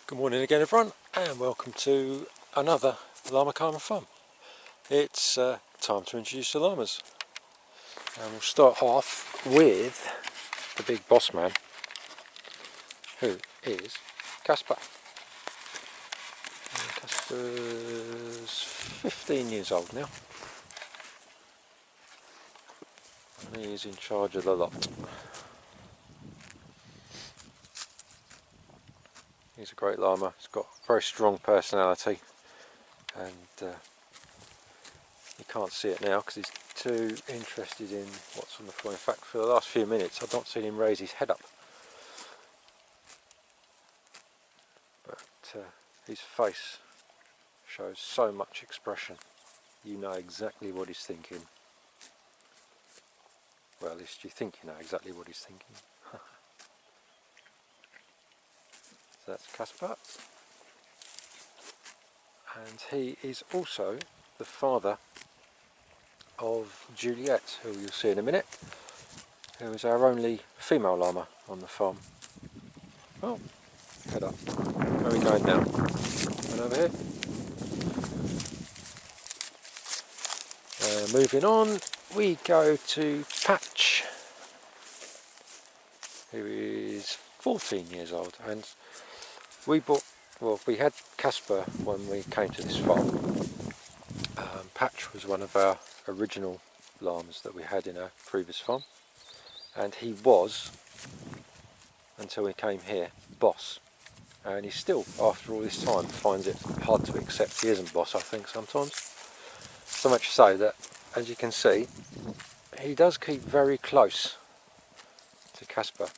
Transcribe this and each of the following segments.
Good morning again everyone, and welcome to another Llama Calmer Farm. It's time to introduce the llamas, and we'll start off with the big boss man, who is Casper. And Casper's 15 years old now, and he's in charge of the lot. He's a great llama. He's got a very strong personality, and you can't see it now because he's too interested in what's on the floor. In fact, for the last few minutes I've not seen him raise his head up, but his face shows so much expression. You know exactly what he's thinking. Well, at least you think you know exactly what he's thinking. So that's Casper, and he is also the father of Juliette, who you'll see in a minute, who is our only female llama on the farm. Oh, head up. Where are we going now? Going over here. Moving on, we go to Patch, who is 14 years old, and we had Casper when we came to this farm. Patch was one of our original llamas that we had in our previous farm, and he was, until he came here, boss. And he still, after all this time, finds it hard to accept he isn't boss, I think, sometimes. So much so that, as you can see, he does keep very close to Casper.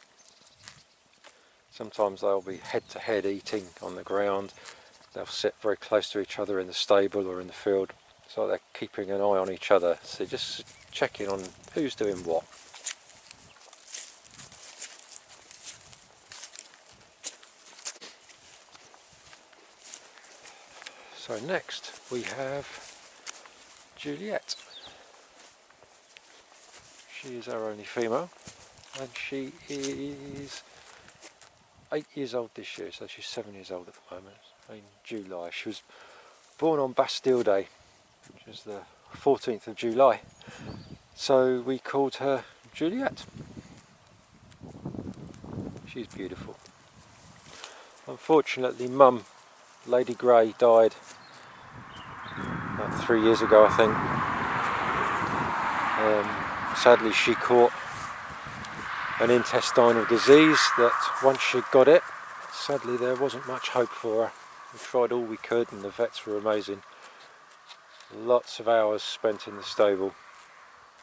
Sometimes they'll be head to head eating on the ground. They'll sit very close to each other in the stable or in the field. So they're keeping an eye on each other. So just checking on who's doing what. So next we have Juliette. She is our only female, and she is 8 years old this year, so she's 7 years old at the moment, in July. She was born on Bastille Day, which is the 14th of July, so we called her Juliette. She's beautiful. Unfortunately, Mum, Lady Grey, died about 3 years ago, I think. Sadly, she caught an intestinal disease that once she got it, sadly there wasn't much hope for her. We tried all we could, and the vets were amazing. Lots of hours spent in the stable,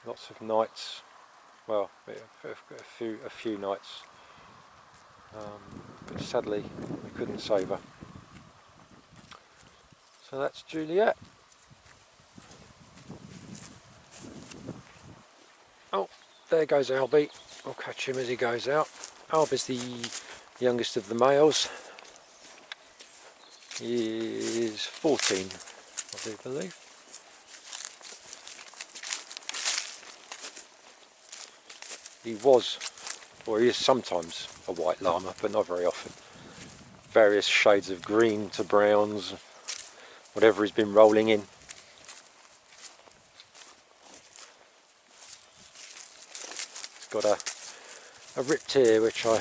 lots of nights, well, a few nights, but sadly we couldn't save her. So that's Juliette. Oh, there goes Alby. I'll catch him as he goes out. Alby's the youngest of the males. He is 14, I do believe. He was, or he is sometimes, a white llama, but not very often. Various shades of green to browns, whatever he's been rolling in. He's got a ripped ear, which I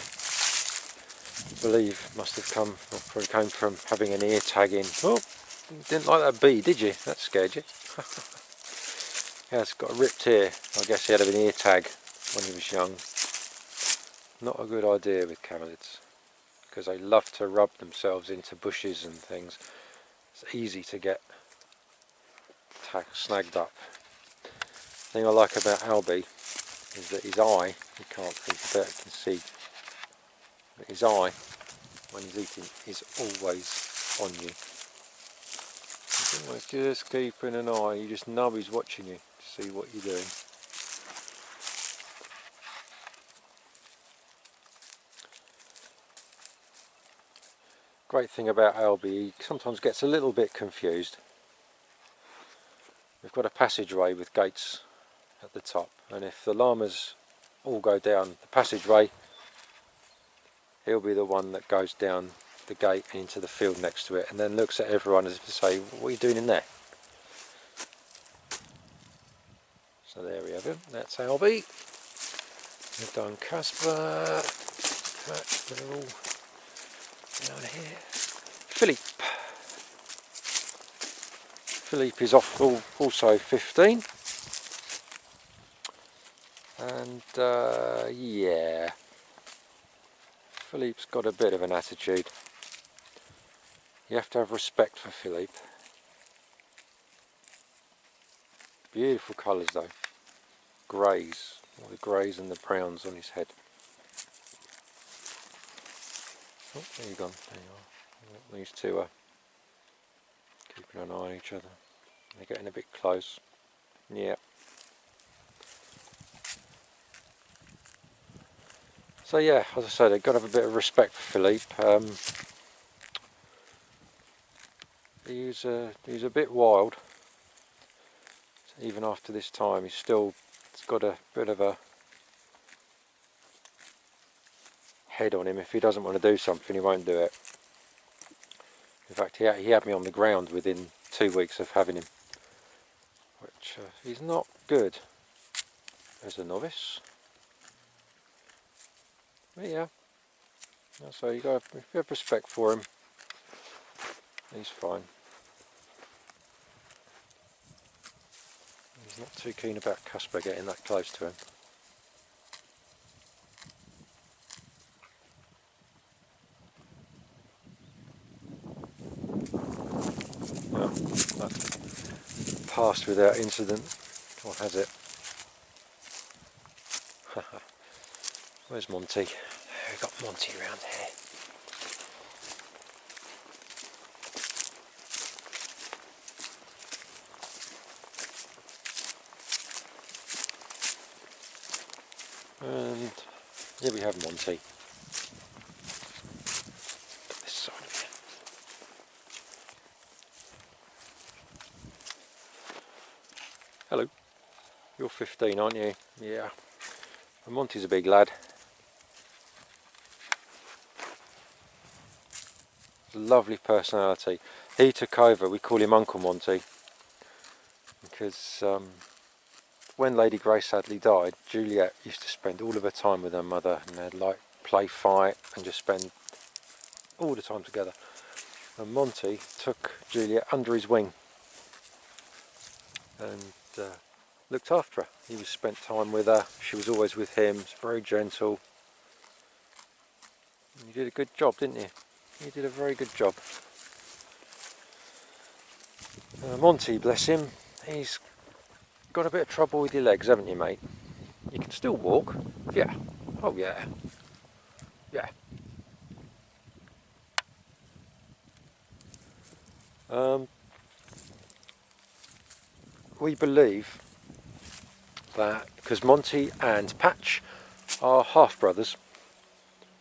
believe must have come, or probably came from having an ear tag in. Oh, you didn't like that bee, did you? That scared you. Yeah, it's got a ripped ear. I guess he had an ear tag when he was young. Not a good idea with camelids, because they love to rub themselves into bushes and things. It's easy to get snagged up. The thing I like about Alby is that his eye, you can't think about it, you can see, but his eye, when he's eating, is always on you. He's always just keeping an eye. You just know he's watching you to see what you're doing. Great thing about Alby, he sometimes gets a little bit confused. We've got a passageway with gates at the top, and if the llamas all go down the passageway, he'll be the one that goes down the gate and into the field next to it, and then looks at everyone as if to say, what are you doing in there? So there we have him, that's Alby. We've done Casper, they're all down here. Philippe is off also 15, and yeah, Philippe's got a bit of an attitude. You have to have respect for Philippe. Beautiful colours though, greys, all the greys and the browns on his head. Oh, there you go. There you are. These two are keeping an eye on each other. They're getting a bit close. Yeah. So yeah, as I say, they've got to have a bit of respect for Philippe. He's a bit wild. Even after this time, he's got a bit of a head on him. If he doesn't want to do something, he won't do it. In fact, he had me on the ground within 2 weeks of having him, which he's not good as a novice. But yeah, so you got to have respect for him. He's fine. He's not too keen about Casper getting that close to him. Well, that passed without incident, or has it? Where's Monty? We've got Monty around here. And here we have Monty. This side of it. Hello. You're 15, aren't you? Yeah. And Monty's a big lad. Lovely personality. He took over. We call him Uncle Monty because when Lady Grace sadly died, Juliette used to spend all of her time with her mother, and they'd like play fight and just spend all the time together. And Monty took Juliette under his wing and looked after her. He was spent time with her. She was always with him. It's very gentle. You did a good job, didn't you? You did a very good job. Monty, bless him, he's got a bit of trouble with your legs, haven't you, mate? You can still walk. Yeah. Oh yeah. Yeah. We believe that because Monty and Patch are half brothers,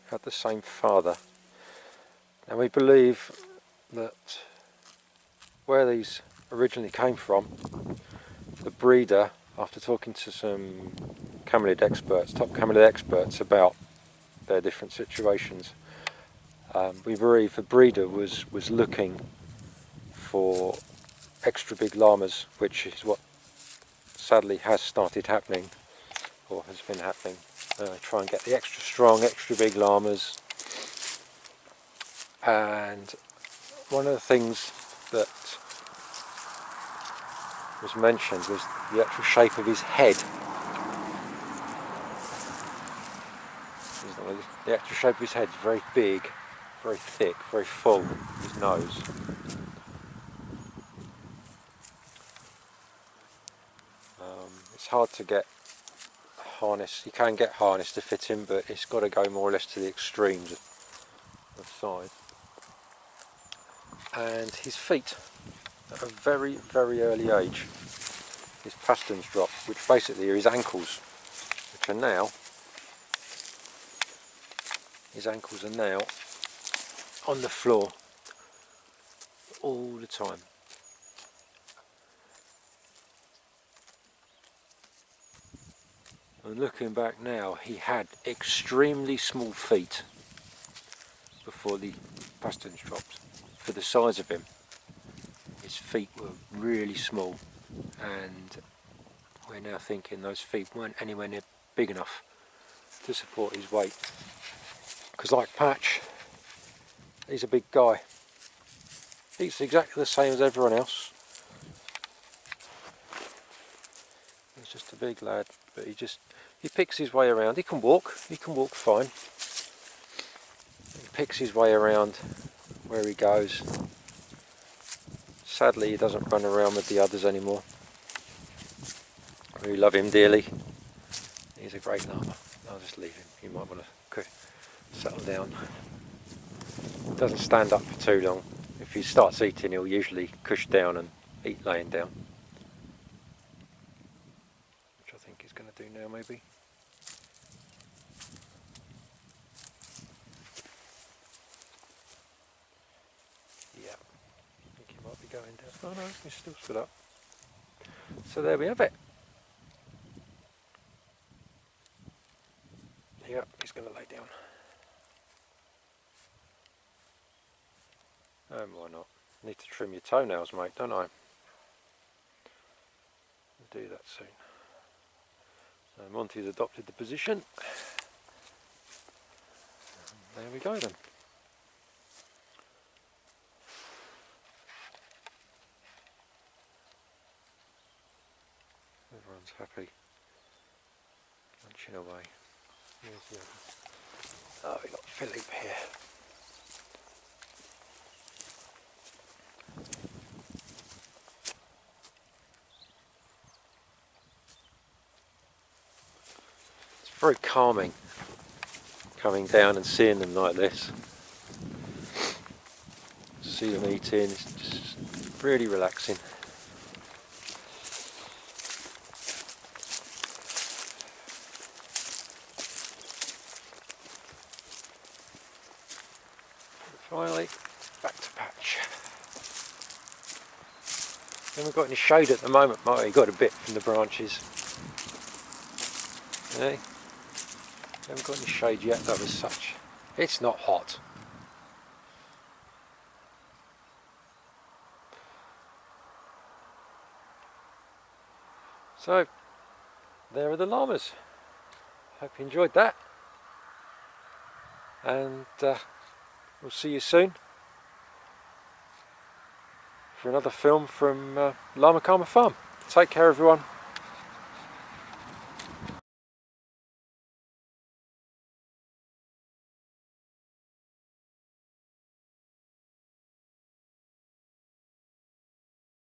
had the same father, and we believe that where these originally came from, the breeder, after talking to some camelid experts, top camelid experts about their different situations, we believe the breeder was looking for extra big llamas, which is what sadly has started happening, or has been happening. Try and get the extra strong, extra big llamas. And one of the things that was mentioned was the actual shape of his head. The actual shape of his head is very big, very thick, very full, his nose. It's hard to get harness. You can get harness to fit him, but it's got to go more or less to the extremes of size. And his feet, at a very, very early age, his pasterns drop, which basically are his ankles, which are now, his ankles are now on the floor all the time. And looking back now, he had extremely small feet before the pastern dropped. For the size of him, his feet were really small, and we're now thinking those feet weren't anywhere near big enough to support his weight. Because like Patch, he's a big guy. He's exactly the same as everyone else. He's just a big lad, but he picks his way around. He can walk fine. He picks his way around where he goes. Sadly, he doesn't run around with the others anymore. We love him dearly. He's a great llama. I'll just leave him. You might want to settle down. Doesn't stand up for too long. If he starts eating, he'll usually cush down and eat laying down, which I think he's going to do now, maybe. Yeah, I think he might be going down. Oh no, he's still stood up. So there we have it. Yeah, he's going to lay down. Why not? Need to trim your toenails, mate, don't I? I'll do that soon. So Monty's adopted the position. And there we go then. Everyone's happy. Munching away. Here's the other. Oh, we've got Philippe here. It's very calming coming down and seeing them like this. See them eating, it's just really relaxing. Finally, back to Patch. Haven't got any shade at the moment, Marty. Got a bit from the branches. Hey, haven't got any shade yet, though, as such. It's not hot. So, there are the llamas. Hope you enjoyed that. And we'll see you soon for another film from Llama Farm. Take care, everyone.